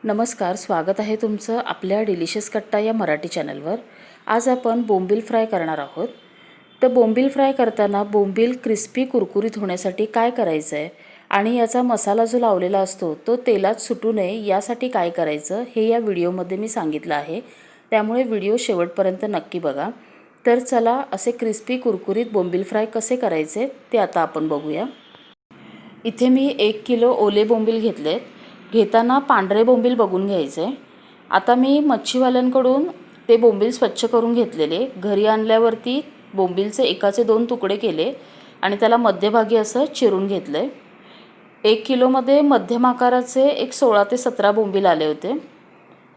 नमस्कार, स्वागत आहे तुमचं आपल्या डिलिशियस कट्टा या मराठी चॅनलवर। आज आपण बोंबील फ्राय करणार आहोत। तर बोंबील फ्राय करताना बोंबील क्रिस्पी कुरकुरीत होण्यासाठी काय करायचं आहे आणि याचा मसाला जो लावलेला असतो तो तेलात सुटू नये यासाठी काय करायचं हे या व्हिडिओमध्ये मी सांगितलं आहे। त्यामुळे व्हिडिओ शेवटपर्यंत नक्की बघा। तर चला असे क्रिस्पी कुरकुरीत बोंबील फ्राय कसे करायचे ते आता आपण बघूया। इथे मी 1 किलो ओले बोंबील घेतलेत। घेताना पांढरे बोंबील बघून घ्यायचे। आता मी मच्छीवाल्यांकडून ते बोंबील स्वच्छ करून घेतलेले। घरी आणल्यावरती बोंबीलचे एकाचे 2 तुकडे केले आणि त्याला मध्यभागी असं चिरून घेतले। 1 किलोमध्ये मध्यम आकाराचे एक 16 ते 17 बोंबील आले होते।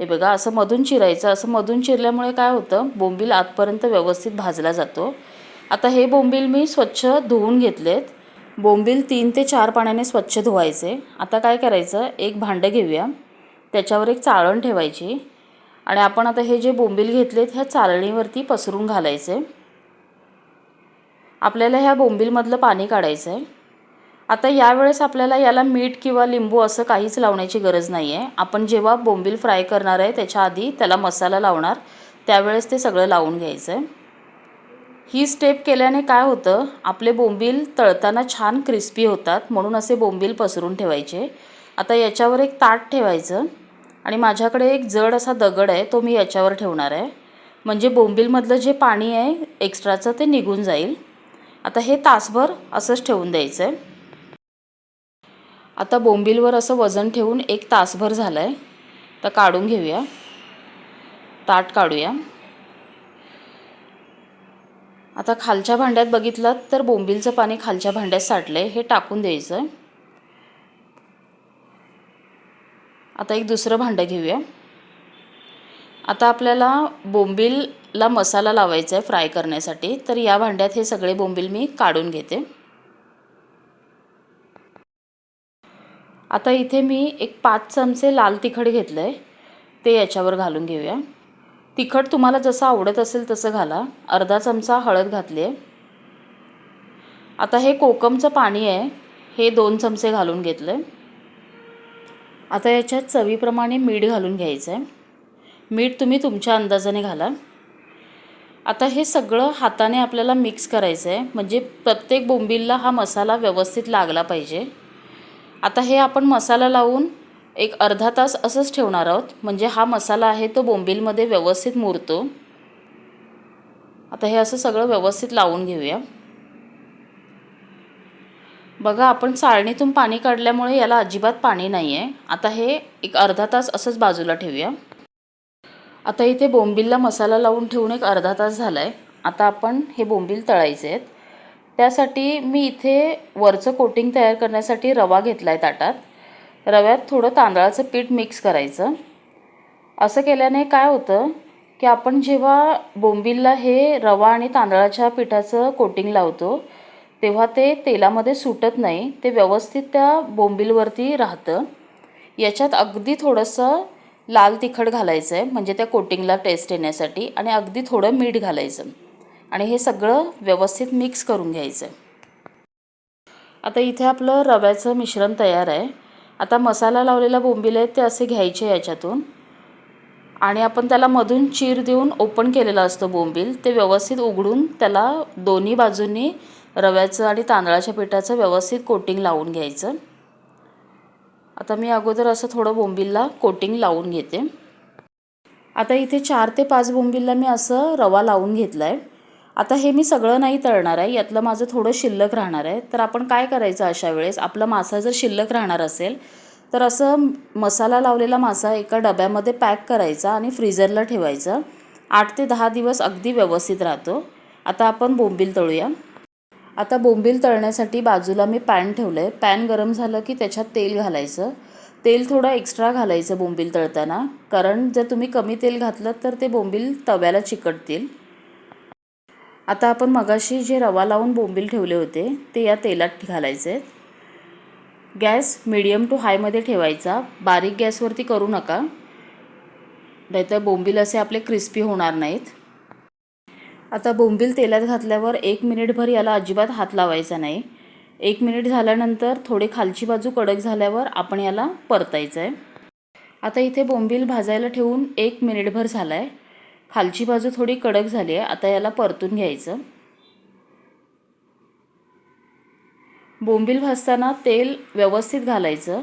हे बघा, असं मधून चिरायचं। असं मधून चिरल्यामुळे काय होतं, बोंबील आतपर्यंत व्यवस्थित भाजला जातो। आता हे बोंबील मी स्वच्छ धुवून घेतलेत। बोंबील 3 ते 4 पाण्याने स्वच्छ धुवायचे। आता काय करायचं, एक भांडं घेऊया, त्याच्यावर एक चाळण ठेवायची आणि आपण आता हे जे बोंबील घेतलेत ह्या चाळणीवरती पसरून घालायचे। आपल्याला ह्या बोंबीलमधलं पाणी काढायचं आहे। आता यावेळेस आपल्याला याला मीठ किंवा लिंबू असं काहीच लावण्याची गरज नाही आहे। आपण जेव्हा बोंबील फ्राय करणार आहे त्याच्या आधी त्याला मसाला लावणार, त्यावेळेस ते सगळं लावून घ्यायचं आहे। ही स्टेप केल्याने काय होतं, आपले बोंबील तळताना छान क्रिस्पी होतात, म्हणून असे बोंबील पसरून ठेवायचे। आता याच्यावर एक ताट ठेवायचं आणि माझ्याकडे एक जड असा दगड आहे, तो मी याच्यावर ठेवणार आहे, म्हणजे बोंबीलमधलं जे पाणी आहे एक्स्ट्राचं ते निघून जाईल। आता हे तासभर असंच ठेवून द्यायचं आहे। आता बोंबीलवर असं वजन ठेवून 1 तासभर झालं आहे। तर काढून घेऊया, ताट काढूया। आता खालच्या भांड्यात बघितलं तर बोंबीलचं पाणी खालच्या भांड्यात साठलंय, हे टाकून द्यायचं। आता एक दुसरं भांडं घेऊया। आता आपल्याला बोंबीलला मसाला लावायचा आहे फ्राय करण्यासाठी, तर या भांड्यात हे सगळे बोंबील मी काढून घेते। आता इथे मी एक 5 चमचे लाल तिखट घेतलंय, ते याच्यावर घालून घेऊया। तिखट तुम्हाला जसं आवडत असेल तसं घाला। अर्धा चमचा हळद घातली आहे। आता हे कोकमचं पाणी आहे, हे 2 चमचे घालून घेतलं। आता याच्यात चवीप्रमाणे मीठ घालून घ्यायचं आहे। मीठ तुम्ही तुमच्या अंदाजाने घाला। आता हे सगळं हाताने आपल्याला मिक्स करायचं आहे, म्हणजे प्रत्येक बोंबीलला हा मसाला व्यवस्थित लागला पाहिजे। आता हे आपण मसाला लावून एक अर्धा तास असंच ठेवणार आहोत, म्हणजे हा मसाला आहे तो बोंबीलमध्ये व्यवस्थित मुरतो। आता हे असं सगळं व्यवस्थित लावून घेऊया। बघा, आपण चाळणीतून पाणी काढल्यामुळे याला अजिबात पाणी नाही आहे। आता हे एक अर्धा तास असंच बाजूला ठेवूया। आता इथे बोंबीलला मसाला लावून ठेवून एक अर्धा तास झाला आहे। आता आपण हे बोंबील तळायचे आहेत। त्यासाठी मी इथे वरचं कोटिंग तयार करण्यासाठी रवा घेतला आहे ताटात। रव्यात थोडं तांदळाचं पीठ मिक्स करायचं। असं केल्याने काय होतं की आपण जेव्हा बोंबीलला हे रवा आणि तांदळाच्या पिठाचं कोटिंग लावतो तेव्हा ते तेलामध्ये सुटत नाही, ते व्यवस्थित त्या बोंबीलवरती राहतं। याच्यात अगदी थोडंसं लाल तिखट घालायचं आहे, म्हणजे त्या कोटिंगला टेस्ट येण्यासाठी, आणि अगदी थोडं मीठ घालायचं आणि हे सगळं व्यवस्थित मिक्स करून घ्यायचं। आता इथे आपलं रव्याचं मिश्रण तयार आहे। आता मसाला लावलेला बोंबील आहे ते असे घ्यायचे याच्यातून, आणि आपण त्याला मधून चीर देऊन ओपन केलेला असतो बोंबील, ते व्यवस्थित उघडून त्याला दोन्ही बाजूंनी रव्याचं आणि तांदळाच्या पिठाचं व्यवस्थित कोटिंग लावून घ्यायचं। आता मी अगोदर असं थोडं बोंबीलला कोटिंग लावून घेते। आता इथे 4 ते 5 बोंबीलला मी असं रवा लावून घेतला आहे। आता हे मी सगळं नाही तळणार आहे, यातलं माझं थोडं शिल्लक राहणार आहे। तर आपण काय करायचं, अशा वेळेस आपला मासा जर शिल्लक राहणार असेल तर असं मसाला लावलेला मासा एका डब्यामध्ये पॅक करायचा आणि फ्रीजरला ठेवायचा। 8 ते 10 दिवस अगदी व्यवस्थित राहतो। आता आपण बोंबील तळूया। आता बोंबील तळण्यासाठी बाजूला मी पॅन ठेवलं आहे। पॅन गरम झालं की त्याच्यात तेल घालायचं। तेल थोडं एक्स्ट्रा घालायचं बोंबील तळताना, कारण जर तुम्ही कमी तेल घातलं तर ते बोंबील तव्याला चिकटतील। आता आपण मगाशी जे रवा लावून बोंबील ठेवले होते ते या तेलात घालायचे। गॅस मीडियम टू हायमध्ये ठेवायचा, बारीक गॅसवरती करू नका, नाहीतर बोंबील असे आपले क्रिस्पी होणार नाहीत। आता बोंबील तेलात घातल्यावर 1 मिनिटभर याला अजिबात हात लावायचा नाही। 1 मिनिट झाल्यानंतर थोडी खालची बाजू कडक झाल्यावर आपण याला परतायचं आहे। आता इथे बोंबील भाजायला ठेवून 1 मिनिटभर झाला आहे. खालची बाजू थोडी कडक झाली आहे. आता याला परतून घ्यायचं. बोंबील भाजताना तेल व्यवस्थित घालायचं,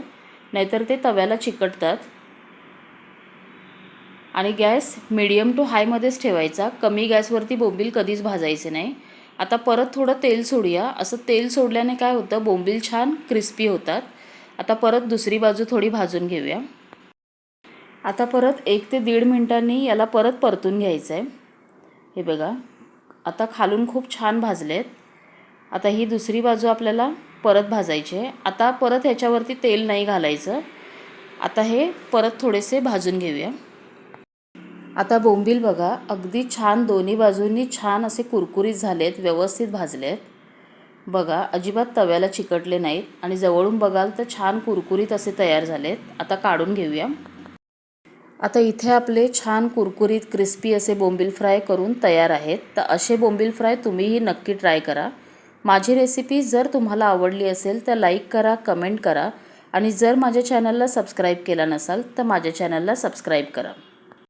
नाहीतर ते तव्याला चिकटतात. आणि गॅस मीडियम टू हायमध्येच ठेवायचा. कमी गॅसवरती बोंबील कधीच भाजायचे नाही. आता परत थोडं तेल सोडूया. असं तेल सोडल्याने काय होतं, बोंबील छान क्रिस्पी होतात. आता परत दुसरी बाजू थोडी भाजून घेऊया. आता परत 1 ते 1.5 मिनिटांनी याला परत परतून घ्यायचं आहे. हे बघा, आता खालून खूप छान भाजलेत. आता ही दुसरी बाजू आपल्याला परत भाजायची आहे. आता परत ह्याच्यावरती तेल नाही घालायचं. आता हे परत थोडेसे भाजून घेऊया. आता बोंबील बघा, अगदी छान दोन्ही बाजूंनी छान असे कुरकुरीत झालेत, व्यवस्थित भाजलेत. बघा, अजिबात तव्याला चिकटले नाहीत आणि जवळून बघाल तर छान कुरकुरीत असे तयार झालेत. आता काढून घेऊया. आता इथे आपले छान कुरकुरीत क्रिस्पी असे बोंबील फ्राय करून तयार आहेत. तर असे बोंबील फ्राय तुम्हीही नक्की ट्राय करा. माझी रेसिपी जर तुम्हाला आवडली असेल तर लाईक करा, कमेंट करा आणि जर माझ्या चॅनलला सबस्क्राईब केला नसाल तर माझ्या चॅनलला सबस्क्राईब करा.